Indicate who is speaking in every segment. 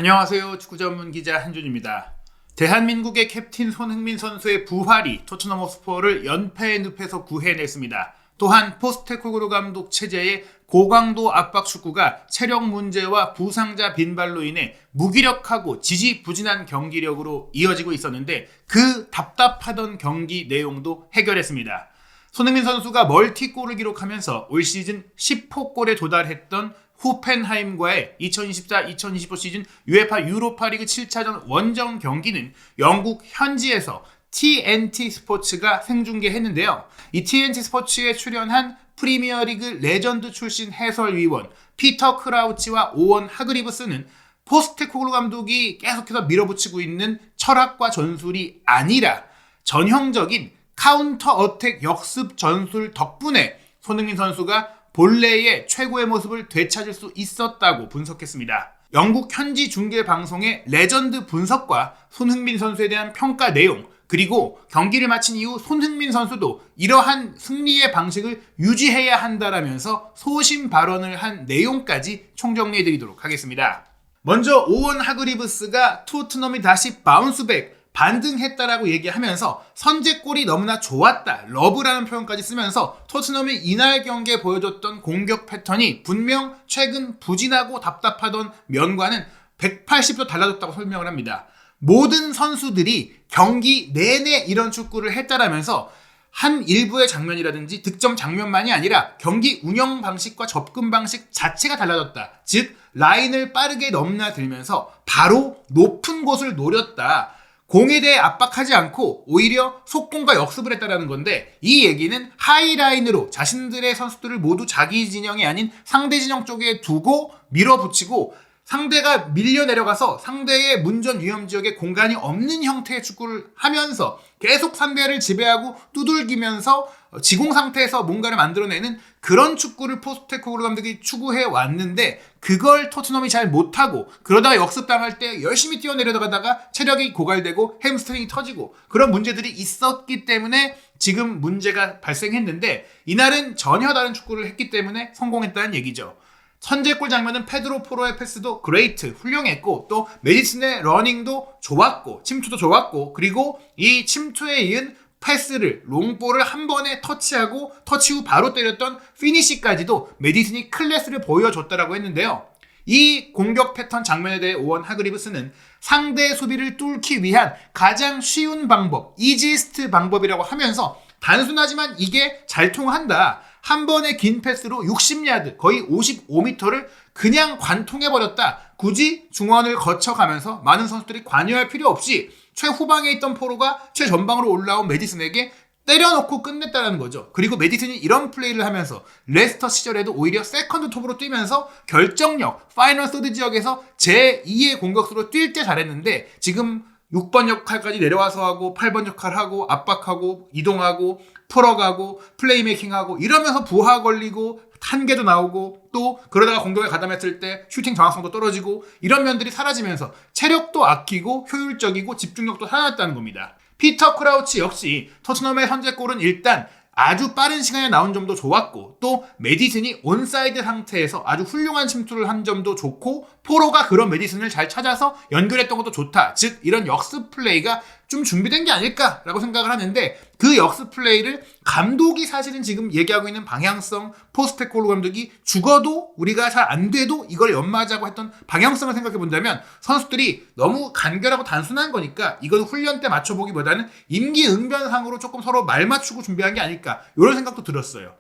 Speaker 1: 안녕하세요. 축구 전문 기자 한준입니다. 대한민국의 캡틴 손흥민 선수의 부활이 토트넘 호스퍼를 연패의 늪에서 구해냈습니다. 또한 포스테코글루 감독 체제의 고강도 압박 축구가 체력 문제와 부상자 빈발로 인해 무기력하고 지지부진한 경기력으로 이어지고 있었는데 그 답답하던 경기 내용도 해결했습니다. 손흥민 선수가 멀티골을 기록하면서 올 시즌 10호 골에 도달했던 호펜하임과의 2024-2025 시즌 UEFA 유로파리그 7차전 원정 경기는 영국 현지에서 TNT 스포츠가 생중계했는데요. 이 TNT 스포츠에 출연한 프리미어리그 레전드 출신 해설위원 피터 크라우치와 오원 하그리브스는 포스테코글루 감독이 계속해서 밀어붙이고 있는 철학과 전술이 아니라 전형적인 카운터 어택 역습 전술 덕분에 손흥민 선수가 본래의 최고의 모습을 되찾을 수 있었다고 분석했습니다. 영국 현지 중계 방송의 레전드 분석과 손흥민 선수에 대한 평가 내용, 그리고 경기를 마친 이후 손흥민 선수도 이러한 승리의 방식을 유지해야 한다라면서 소신 발언을 한 내용까지 총정리해드리도록 하겠습니다. 먼저 오원 하그리브스가 토트넘이 다시 바운스백, 반등했다라고 얘기하면서 선제골이 너무나 좋았다, 러브라는 표현까지 쓰면서 토트넘이 이날 경기에 보여줬던 공격 패턴이 분명 최근 부진하고 답답하던 면과는 180도 달라졌다고 설명을 합니다. 모든 선수들이 경기 내내 이런 축구를 했다라면서 한 일부의 장면이라든지 득점 장면만이 아니라 경기 운영 방식과 접근 방식 자체가 달라졌다. 즉 라인을 빠르게 넘나들면서 바로 높은 곳을 노렸다. 공에 대해 압박하지 않고 오히려 속공과 역습을 했다는 건데, 이 얘기는 하이라인으로 자신들의 선수들을 모두 자기 진영이 아닌 상대 진영 쪽에 두고 밀어붙이고 상대가 밀려 내려가서 상대의 문전 위험 지역에 공간이 없는 형태의 축구를 하면서 계속 상대를 지배하고 두들기면서 지공 상태에서 뭔가를 만들어내는 그런 축구를 포스테코글루 감독이 추구해 왔는데, 그걸 토트넘이 잘 못하고 그러다가 역습당할 때 열심히 뛰어내려가다가 체력이 고갈되고 햄스트링이 터지고 그런 문제들이 있었기 때문에 지금 문제가 발생했는데, 이날은 전혀 다른 축구를 했기 때문에 성공했다는 얘기죠. 선제골 장면은 페드로 포로의 패스도 그레이트, 훌륭했고, 또 메디슨의 러닝도 좋았고, 침투도 좋았고, 그리고 이 침투에 이은 패스를, 롱볼을 한 번에 터치하고 터치 후 바로 때렸던 피니시까지도 메디슨이 클래스를 보여줬다라고 했는데요. 이 공격 패턴 장면에 대해 오원 하그리브스는 상대 수비를 뚫기 위한 가장 쉬운 방법, 이지스트 방법이라고 하면서 단순하지만 이게 잘 통한다. 한 번의 긴 패스로 60야드, 거의 55m를 그냥 관통해버렸다. 굳이 중원을 거쳐가면서 많은 선수들이 관여할 필요 없이 최후방에 있던 포로가 최전방으로 올라온 메디슨에게 때려놓고 끝냈다는 거죠. 그리고 메디슨이 이런 플레이를 하면서 레스터 시절에도 오히려 세컨드 톱으로 뛰면서 결정력, 파이널 서드 지역에서 제2의 공격수로 뛸 때 잘했는데, 지금 6번 역할까지 내려와서 하고 8번 역할 하고 압박하고 이동하고 풀어가고 플레이메이킹하고 이러면서 부하 걸리고 한계도 나오고, 또 그러다가 공격에 가담했을 때 슈팅 정확성도 떨어지고 이런 면들이 사라지면서 체력도 아끼고 효율적이고 집중력도 사라졌다는 겁니다. 피터 크라우치 역시 토트넘의 선제골은 일단 아주 빠른 시간에 나온 점도 좋았고, 또 메디슨이 온사이드 상태에서 아주 훌륭한 침투를 한 점도 좋고, 포로가 그런 메디슨을 잘 찾아서 연결했던 것도 좋다. 즉 이런 역습 플레이가 좀 준비된 게 아닐까라고 생각을 하는데, 그 역습 플레이를 감독이 사실은 지금 얘기하고 있는 방향성, 포스테코글루 감독이 죽어도 우리가 잘 안 돼도 이걸 연마하자고 했던 방향성을 생각해 본다면 선수들이 너무 간결하고 단순한 거니까 이건 훈련 때 맞춰보기보다는 임기응변상으로 조금 서로 말 맞추고 준비한 게 아닐까, 이런 생각도 들었어요.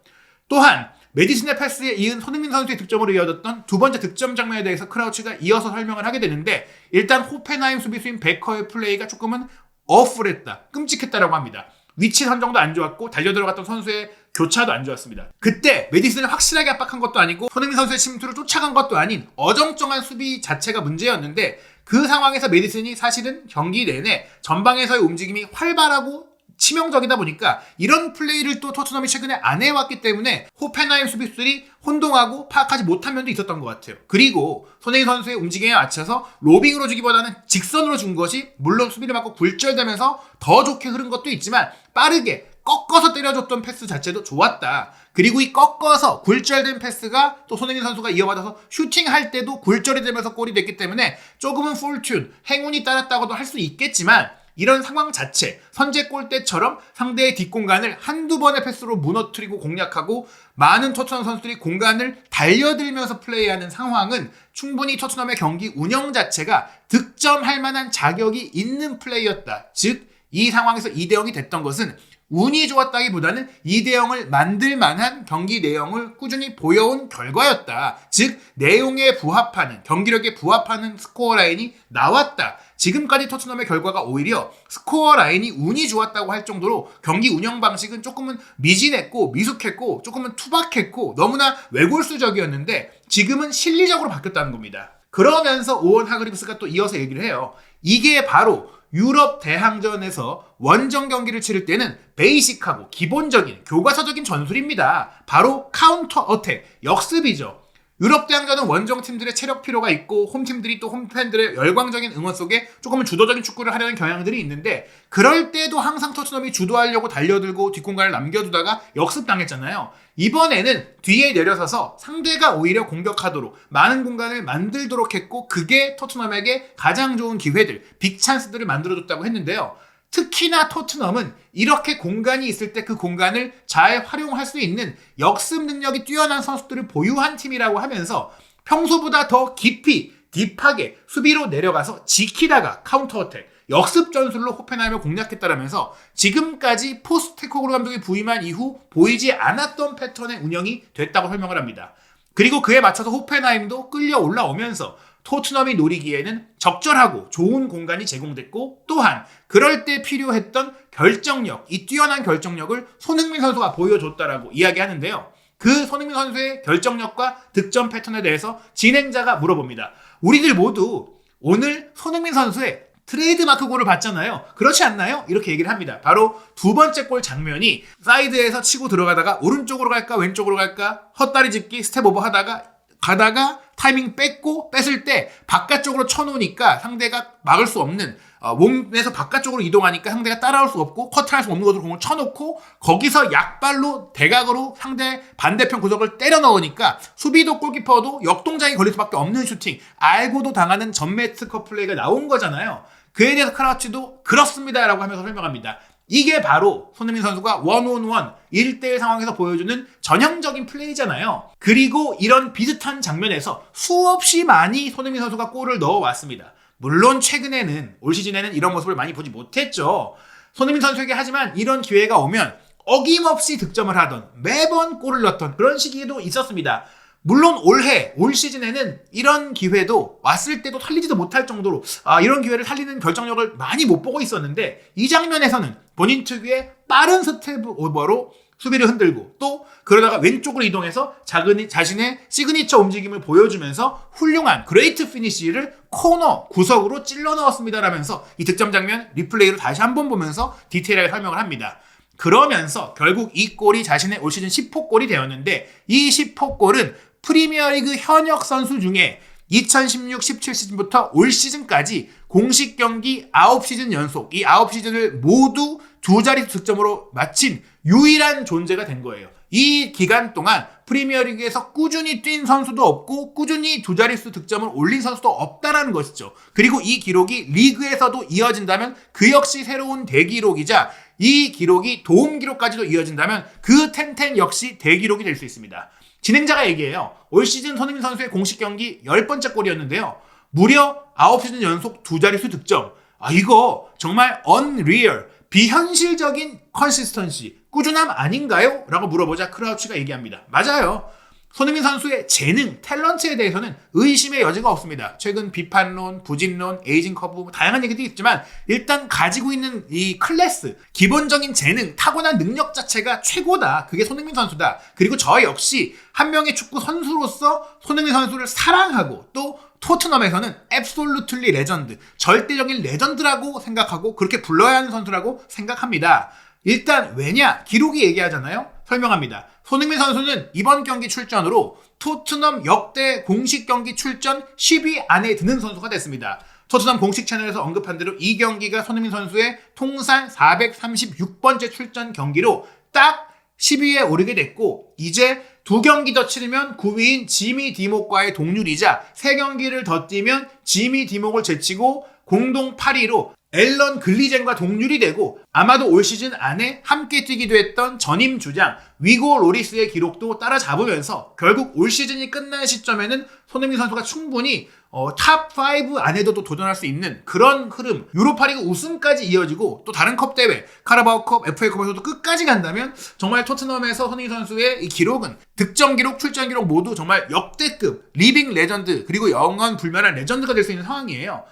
Speaker 1: 또한 메디슨의 패스에 이은 손흥민 선수의 득점으로 이어졌던 두 번째 득점 장면에 대해서 크라우치가 이어서 설명을 하게 되는데, 일단 호펜하임 수비수인 베커의 플레이가 조금은 어플했다, 끔찍했다라고 합니다. 위치 선정도 안 좋았고 달려들어갔던 선수의 교차도 안 좋았습니다. 그때 메디슨을 확실하게 압박한 것도 아니고 손흥민 선수의 침투를 쫓아간 것도 아닌 어정쩡한 수비 자체가 문제였는데, 그 상황에서 메디슨이 사실은 경기 내내 전방에서의 움직임이 활발하고 치명적이다 보니까 이런 플레이를 또 토트넘이 최근에 안 해왔기 때문에 호펜하임 수비수들이 혼동하고 파악하지 못한 면도 있었던 것 같아요. 그리고 손흥민 선수의 움직임에 맞춰서 로빙으로 주기보다는 직선으로 준 것이 물론 수비를 맞고 굴절되면서 더 좋게 흐른 것도 있지만, 빠르게 꺾어서 때려줬던 패스 자체도 좋았다. 그리고 이 꺾어서 굴절된 패스가 또 손흥민 선수가 이어받아서 슈팅할 때도 굴절이 되면서 골이 됐기 때문에 조금은 풀튠, 행운이 따랐다고도 할 수 있겠지만 이런 상황 자체, 선제골 때처럼 상대의 뒷공간을 한두 번의 패스로 무너뜨리고 공략하고 많은 토트넘 선수들이 공간을 달려들면서 플레이하는 상황은 충분히 토트넘의 경기 운영 자체가 득점할 만한 자격이 있는 플레이였다. 즉, 이 상황에서 2대0이 됐던 것은 운이 좋았다기보다는 2대0을 만들 만한 경기 내용을 꾸준히 보여온 결과였다. 즉, 내용에 부합하는, 경기력에 부합하는 스코어 라인이 나왔다. 지금까지 토트넘의 결과가 오히려 스코어 라인이 운이 좋았다고 할 정도로 경기 운영 방식은 조금은 미진했고 미숙했고 조금은 투박했고 너무나 외골수적이었는데 지금은 실리적으로 바뀌었다는 겁니다. 그러면서 오원 하그리브스가 또 이어서 얘기를 해요. 이게 바로 유럽 대항전에서 원정 경기를 치를 때는 베이식하고 기본적인 교과서적인 전술입니다. 바로 카운터 어택, 역습이죠. 유럽 대항전은 원정 팀들의 체력 피로가 있고 홈팀들이 또 홈팬들의 열광적인 응원 속에 조금은 주도적인 축구를 하려는 경향들이 있는데 그럴 때도 항상 토트넘이 주도하려고 달려들고 뒷공간을 남겨두다가 역습당했잖아요. 이번에는 뒤에 내려서서 상대가 오히려 공격하도록 많은 공간을 만들도록 했고 그게 토트넘에게 가장 좋은 기회들, 빅찬스들을 만들어줬다고 했는데요. 특히나 토트넘은 이렇게 공간이 있을 때 그 공간을 잘 활용할 수 있는 역습 능력이 뛰어난 선수들을 보유한 팀이라고 하면서 평소보다 더 깊이, 딥하게 수비로 내려가서 지키다가 카운터 어택, 역습 전술로 호펜하임을 공략했다라면서 지금까지 포스테코글루 감독이 부임한 이후 보이지 않았던 패턴의 운영이 됐다고 설명을 합니다. 그리고 그에 맞춰서 호펜하임도 끌려 올라오면서 토트넘이 노리기에는 적절하고 좋은 공간이 제공됐고 또한 그럴 때 필요했던 결정력, 이 뛰어난 결정력을 손흥민 선수가 보여줬다라고 이야기하는데요. 그 손흥민 선수의 결정력과 득점 패턴에 대해서 진행자가 물어봅니다. 우리들 모두 오늘 손흥민 선수의 트레이드마크 골을 봤잖아요. 그렇지 않나요? 이렇게 얘기를 합니다. 바로 두 번째 골 장면이 사이드에서 치고 들어가다가 오른쪽으로 갈까 왼쪽으로 갈까 헛다리 짚기 스텝 오버 가다가 타이밍 뺐을 때 바깥쪽으로 쳐놓으니까 상대가 막을 수 없는 몸에서 바깥쪽으로 이동하니까 상대가 따라올 수 없고 커트할 수 없는 곳으로 공을 쳐놓고 거기서 약발로 대각으로 상대 반대편 구석을 때려 넣으니까 수비도 골키퍼도 역동작이 걸릴 수밖에 없는 슈팅 알고도 당하는 전매특허 플레이가 나온 거잖아요. 그에 대해서 크라우치도 그렇습니다 라고 하면서 설명합니다. 이게 바로 손흥민 선수가 원온원 1대1 상황에서 보여주는 전형적인 플레이잖아요. 그리고 이런 비슷한 장면에서 수없이 많이 손흥민 선수가 골을 넣어왔습니다. 물론 최근에는 올 시즌에는 이런 모습을 많이 보지 못했죠. 손흥민 선수에게 하지만 이런 기회가 오면 어김없이 득점을 하던 매번 골을 넣었던 그런 시기도 있었습니다. 물론 올 시즌에는 이런 기회도 왔을 때도 살리지도 못할 정도로 이런 기회를 살리는 결정력을 많이 못 보고 있었는데 이 장면에서는 본인 특유의 빠른 스텝 오버로 수비를 흔들고 또 그러다가 왼쪽으로 이동해서 자신의 시그니처 움직임을 보여주면서 훌륭한 그레이트 피니시를 코너 구석으로 찔러 넣었습니다 라면서 이 득점 장면 리플레이로 다시 한번 보면서 디테일하게 설명을 합니다. 그러면서 결국 이 골이 자신의 올 시즌 10호 골이 되었는데 이 10호 골은 프리미어리그 현역 선수 중에 2016-17 시즌부터 올 시즌까지 공식 경기 9시즌 연속 이 9시즌을 모두 두 자릿수 득점으로 마친 유일한 존재가 된 거예요. 이 기간 동안 프리미어리그에서 꾸준히 뛴 선수도 없고 꾸준히 두 자릿수 득점을 올린 선수도 없다라는 것이죠. 그리고 이 기록이 리그에서도 이어진다면 그 역시 새로운 대기록이자 이 기록이 도움 기록까지도 이어진다면 그 텐텐 역시 대기록이 될 수 있습니다. 진행자가 얘기해요. 올 시즌 손흥민 선수의 공식 경기 10번째 골이었는데요. 무려 9시즌 연속 두 자릿수 득점. 이거 정말 unreal, 비현실적인 컨시스턴시, 꾸준함 아닌가요? 라고 물어보자 크라우치가 얘기합니다. 맞아요. 손흥민 선수의 재능, 탤런트에 대해서는 의심의 여지가 없습니다. 최근 비판론, 부진론, 에이징 커브 다양한 얘기도 있지만 일단 가지고 있는 이 클래스, 기본적인 재능, 타고난 능력 자체가 최고다. 그게 손흥민 선수다. 그리고 저 역시 한 명의 축구 선수로서 손흥민 선수를 사랑하고 또 토트넘에서는 absolutely 레전드, 절대적인 레전드라고 생각하고 그렇게 불러야 하는 선수라고 생각합니다. 일단 왜냐? 기록이 얘기하잖아요. 설명합니다. 손흥민 선수는 이번 경기 출전으로 토트넘 역대 공식 경기 출전 10위 안에 드는 선수가 됐습니다. 토트넘 공식 채널에서 언급한 대로 이 경기가 손흥민 선수의 통산 436번째 출전 경기로 딱 10위에 오르게 됐고 이제 2경기 더 치르면 9위인 지미 디목과의 동률이자 3경기를 더 뛰면 지미 디목을 제치고 공동 8위로 앨런 글리젠과 동률이 되고 아마도 올 시즌 안에 함께 뛰기도 했던 전임 주장 위고 로리스의 기록도 따라잡으면서 결국 올 시즌이 끝난 시점에는 손흥민 선수가 충분히 탑5 안에도 또 도전할 수 있는 그런 흐름, 유로파리그 우승까지 이어지고 또 다른 컵 대회, 카라바오컵, FA컵에서도 끝까지 간다면 정말 토트넘에서 손흥민 선수의 이 기록은 득점 기록, 출전 기록 모두 정말 역대급, 리빙 레전드 그리고 영원 불멸한 레전드가 될 수 있는 상황이에요.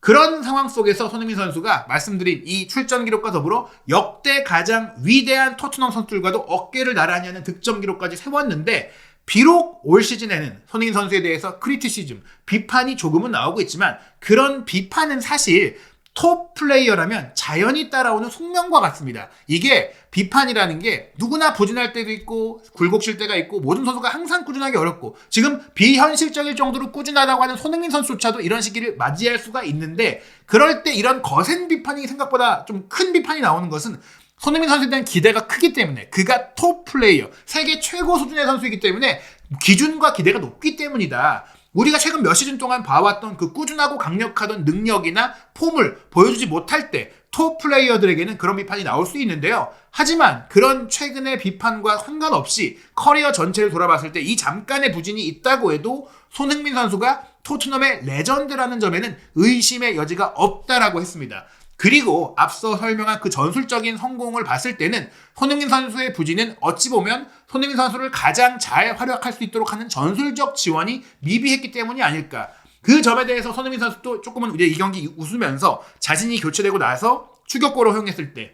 Speaker 1: 그런 상황 속에서 손흥민 선수가 말씀드린 이 출전 기록과 더불어 역대 가장 위대한 토트넘 선수들과도 어깨를 나란히 하는 득점 기록까지 세웠는데 비록 올 시즌에는 손흥민 선수에 대해서 크리티시즘, 비판이 조금은 나오고 있지만 그런 비판은 사실 톱 플레이어라면 자연히 따라오는 숙명과 같습니다. 이게 비판이라는 게 누구나 부진할 때도 있고 굴곡질 때가 있고 모든 선수가 항상 꾸준하기 어렵고 지금 비현실적일 정도로 꾸준하다고 하는 손흥민 선수조차도 이런 시기를 맞이할 수가 있는데 그럴 때 이런 거센 비판이 생각보다 좀 큰 비판이 나오는 것은 손흥민 선수에 대한 기대가 크기 때문에 그가 톱 플레이어, 세계 최고 수준의 선수이기 때문에 기준과 기대가 높기 때문이다. 우리가 최근 몇 시즌 동안 봐왔던 그 꾸준하고 강력하던 능력이나 폼을 보여주지 못할 때 톱 플레이어들에게는 그런 비판이 나올 수 있는데요. 하지만 그런 최근의 비판과 상관없이 커리어 전체를 돌아봤을 때 이 잠깐의 부진이 있다고 해도 손흥민 선수가 토트넘의 레전드라는 점에는 의심의 여지가 없다라고 했습니다. 그리고 앞서 설명한 그 전술적인 성공을 봤을 때는 손흥민 선수의 부진은 어찌 보면 손흥민 선수를 가장 잘 활약할 수 있도록 하는 전술적 지원이 미비했기 때문이 아닐까. 그 점에 대해서 손흥민 선수도 조금은 이제 이 경기 웃으면서 자신이 교체되고 나서 추격골을 허용했을 때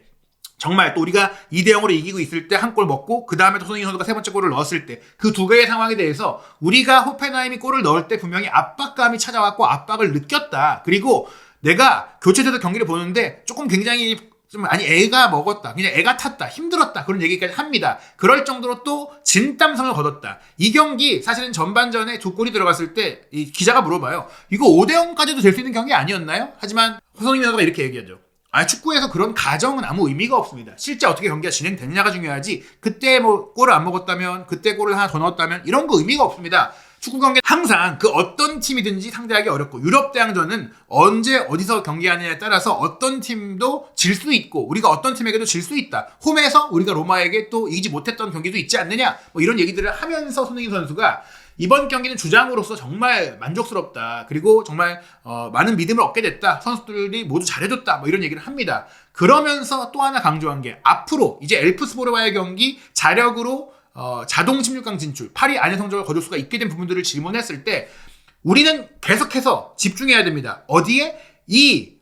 Speaker 1: 정말 또 우리가 2대0으로 이기고 있을 때 한 골 먹고 그 다음에 또 손흥민 선수가 3번째 골을 넣었을 때 그 두 개의 상황에 대해서 우리가 호펜하임이 골을 넣을 때 분명히 압박감이 찾아왔고 압박을 느꼈다. 그리고 내가 교체돼서 경기를 보는데 조금 굉장히 애가 먹었다. 그냥 애가 탔다. 힘들었다. 그런 얘기까지 합니다. 그럴 정도로 또 진땀성을 거뒀다. 이 경기 사실은 전반전에 2골이 들어갔을 때 이 기자가 물어봐요. 이거 5대0까지도 될 수 있는 경기 아니었나요? 하지만 손흥민 선수가 이렇게 얘기하죠. 축구에서 그런 가정은 아무 의미가 없습니다. 실제 어떻게 경기가 진행됐냐가 중요하지 그때 뭐 골을 안 먹었다면 그때 골을 하나 더 넣었다면 이런 거 의미가 없습니다. 축구 경기는 항상 그 어떤 팀이든지 상대하기 어렵고 유럽 대항전은 언제 어디서 경기하느냐에 따라서 어떤 팀도 질 수 있고 우리가 어떤 팀에게도 질 수 있다. 홈에서 우리가 로마에게 또 이기지 못했던 경기도 있지 않느냐 뭐 이런 얘기들을 하면서 손흥민 선수가 이번 경기는 주장으로서 정말 만족스럽다. 그리고 정말 많은 믿음을 얻게 됐다. 선수들이 모두 잘해줬다. 뭐 이런 얘기를 합니다. 그러면서 또 하나 강조한 게 앞으로 이제 엘프스보르와의 경기 자력으로 자동 16강 진출, 파리 안의 성적을 거둘 수가 있게 된 부분들을 질문했을 때 우리는 계속해서 집중해야 됩니다. 어디에?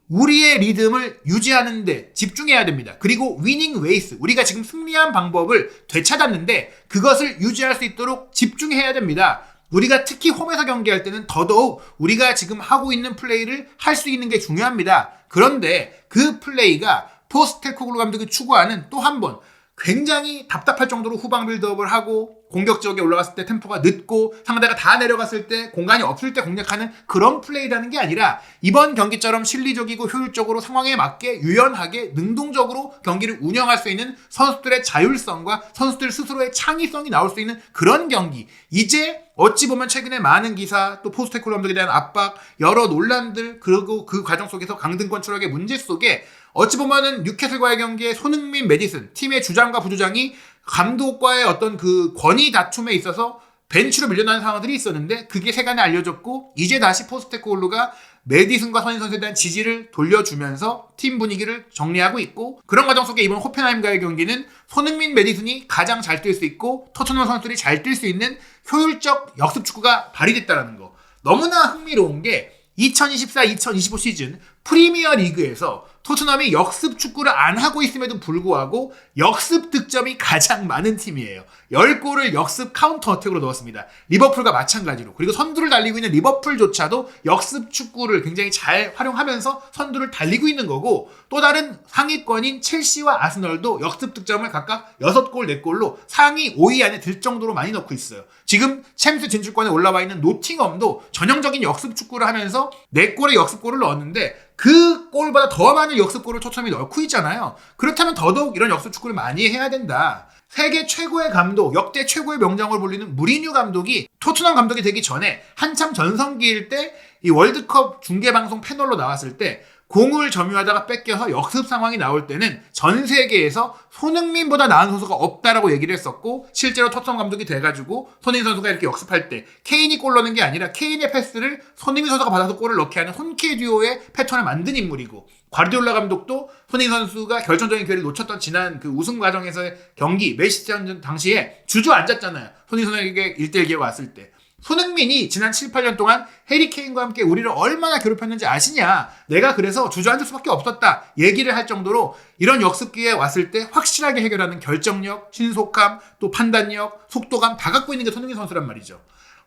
Speaker 1: 우리의 리듬을 유지하는 데 집중해야 됩니다. 그리고 위닝 웨이스, 우리가 지금 승리한 방법을 되찾았는데 그것을 유지할 수 있도록 집중해야 됩니다. 우리가 특히 홈에서 경기할 때는 더더욱 우리가 지금 하고 있는 플레이를 할 수 있는 게 중요합니다. 그런데 그 플레이가 포스테코글루 감독이 추구하는 또 한 번 굉장히 답답할 정도로 후방 빌드업을 하고 공격 지역에 올라갔을 때 템포가 늦고 상대가 다 내려갔을 때 공간이 없을 때 공략하는 그런 플레이라는 게 아니라 이번 경기처럼 실리적이고 효율적으로 상황에 맞게 유연하게 능동적으로 경기를 운영할 수 있는 선수들의 자율성과 선수들 스스로의 창의성이 나올 수 있는 그런 경기. 이제 어찌 보면 최근에 많은 기사 또 포스테코글루 감독에 대한 압박 여러 논란들 그리고 그 과정 속에서 강등권 추락의 문제 속에 어찌 보면은 뉴캐슬과의 경기에 손흥민, 메디슨 팀의 주장과 부주장이 감독과의 어떤 그 권위 다툼에 있어서 벤치로 밀려나는 상황들이 있었는데 그게 세간에 알려졌고 이제 다시 포스테코글루가 메디슨과 손흥민 선수에 대한 지지를 돌려주면서 팀 분위기를 정리하고 있고 그런 과정 속에 이번 호펜하임과의 경기는 손흥민, 메디슨이 가장 잘 뛸 수 있고 토트넘 선수들이 잘 뛸 수 있는 효율적 역습 축구가 발휘됐다는 거. 너무나 흥미로운 게 2024-2025 시즌 프리미어 리그에서 토트넘이 역습 축구를 안 하고 있음에도 불구하고 역습 득점이 가장 많은 팀이에요. 10골을 역습 카운터 어택으로 넣었습니다. 리버풀과 마찬가지로. 그리고 선두를 달리고 있는 리버풀조차도 역습 축구를 굉장히 잘 활용하면서 선두를 달리고 있는 거고, 또 다른 상위권인 첼시와 아스널도 역습 득점을 각각 6골, 4골로 상위 5위 안에 들 정도로 많이 넣고 있어요. 지금 챔스 진출권에 올라와 있는 노팅엄도 전형적인 역습 축구를 하면서 4골의 역습골을 넣었는데 그 골보다 더 많은 역습골을 토트넘이 넣고 있잖아요. 그렇다면 더더욱 이런 역습 축구를 많이 해야 된다. 세계 최고의 감독, 역대 최고의 명장으로 불리는 무리뉴 감독이 토트넘 감독이 되기 전에 한참 전성기일 때 이 월드컵 중계방송 패널로 나왔을 때 공을 점유하다가 뺏겨서 역습 상황이 나올 때는 전 세계에서 손흥민보다 나은 선수가 없다라고 얘기를 했었고, 실제로 토트넘 감독이 돼가지고 손흥민 선수가 이렇게 역습할 때 케인이 골 넣는 게 아니라 케인의 패스를 손흥민 선수가 받아서 골을 넣게 하는 혼케 듀오의 패턴을 만든 인물이고, 과르디올라 감독도 손흥민 선수가 결정적인 기회를 놓쳤던 지난 그 우승 과정에서의 경기 맨시티전 당시에 주저앉았잖아요. 손흥민 선수에게 1대1 기회가 왔을 때. 손흥민이 지난 7, 8년 동안 해리 케인과 함께 우리를 얼마나 괴롭혔는지 아시냐? 내가 그래서 주저앉을 수밖에 없었다. 얘기를 할 정도로 이런 역습 기회에 왔을 때 확실하게 해결하는 결정력, 신속함, 또 판단력, 속도감 다 갖고 있는 게 손흥민 선수란 말이죠.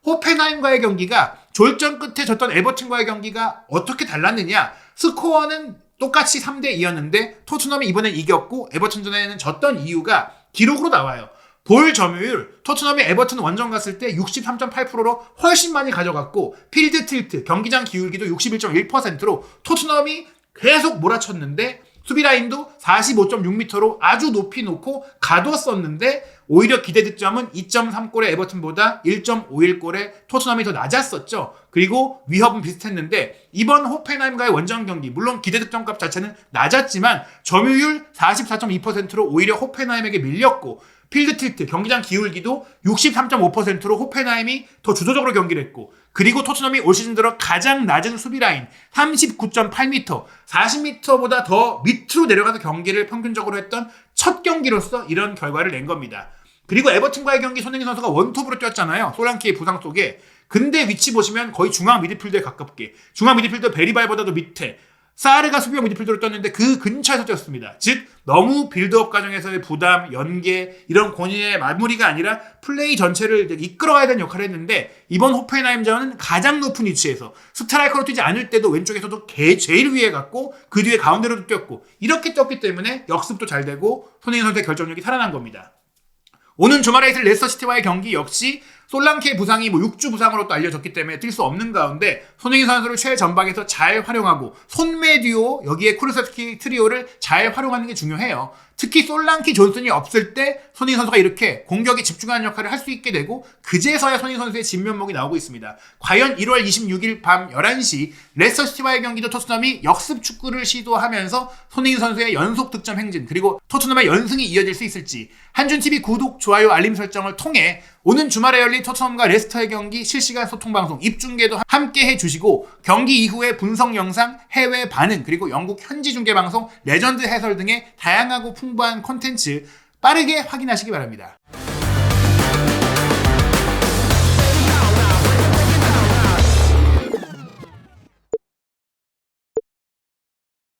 Speaker 1: 호펜하임과의 경기가 졸전 끝에 졌던 에버튼과의 경기가 어떻게 달랐느냐? 스코어는 똑같이 3대2였는데 토트넘이 이번엔 이겼고 에버튼전에는 졌던 이유가 기록으로 나와요. 볼 점유율, 토트넘이 에버튼 원정 갔을 때 63.8%로 훨씬 많이 가져갔고, 필드 틸트, 경기장 기울기도 61.1%로 토트넘이 계속 몰아쳤는데, 수비 라인도 45.6m로 아주 높이 놓고 가뒀었는데, 오히려 기대 득점은 2.3골의 에버튼보다 1.51골의 토트넘이 더 낮았었죠. 그리고 위협은 비슷했는데, 이번 호펜하임과의 원정 경기, 물론 기대 득점값 자체는 낮았지만 점유율 44.2%로 오히려 호펜하임에게 밀렸고, 필드 틸트, 경기장 기울기도 63.5%로 호펜하임이 더 주도적으로 경기를 했고, 그리고 토트넘이 올 시즌 들어 가장 낮은 수비 라인 39.8m, 40m보다 더 밑으로 내려가서 경기를 평균적으로 했던 첫 경기로서 이런 결과를 낸 겁니다. 그리고 에버튼과의 경기 손흥민 선수가 원톱으로 뛰었잖아요. 솔랑키의 부상 속에. 근데 위치 보시면 거의 중앙 미드필더에 가깝게, 중앙 미드필더 베리발보다도 밑에, 사르가 수비형 미드필더로 뛰었는데 그 근처에서 뛰었습니다. 즉 너무 빌드업 과정에서의 부담, 연계, 이런 본인의 마무리가 아니라 플레이 전체를 이끌어가야 되는 역할을 했는데, 이번 호펜하임전은 가장 높은 위치에서 스트라이커로 뛰지 않을 때도 왼쪽에서도 제일 위에 갔고 그 뒤에 가운데로도 뛰었고, 이렇게 뛰었기 때문에 역습도 잘 되고 손흥민 선수의 결정력이 살아난 겁니다. 오는 주말에 있을 레스터시티와의 경기 역시 솔랑케의 부상이 6주 부상으로 또 알려졌기 때문에 뛸 수 없는 가운데 손흥민 선수를 최전방에서 잘 활용하고 손메 듀오, 여기에 쿠르세스키 트리오를 잘 활용하는 게 중요해요. 특히 솔랑키 존슨이 없을 때 손흥민 선수가 이렇게 공격에 집중하는 역할을 할 수 있게 되고, 그제서야 손흥민 선수의 진면목이 나오고 있습니다. 과연 1월 26일 밤 11시 레스터시티와의 경기도 토트넘이 역습 축구를 시도하면서 손흥민 선수의 연속 득점 행진, 그리고 토트넘의 연승이 이어질 수 있을지, 한준TV 구독, 좋아요, 알림 설정을 통해 오는 주말에 열린 토트넘과 레스터의 경기 실시간 소통방송 입중계도 함께 해주시고, 경기 이후의 분석 영상, 해외 반응, 그리고 영국 현지 중계방송, 레전드 해설 등의 다양하고 풍부한 콘텐츠 빠르게 확인하시기 바랍니다.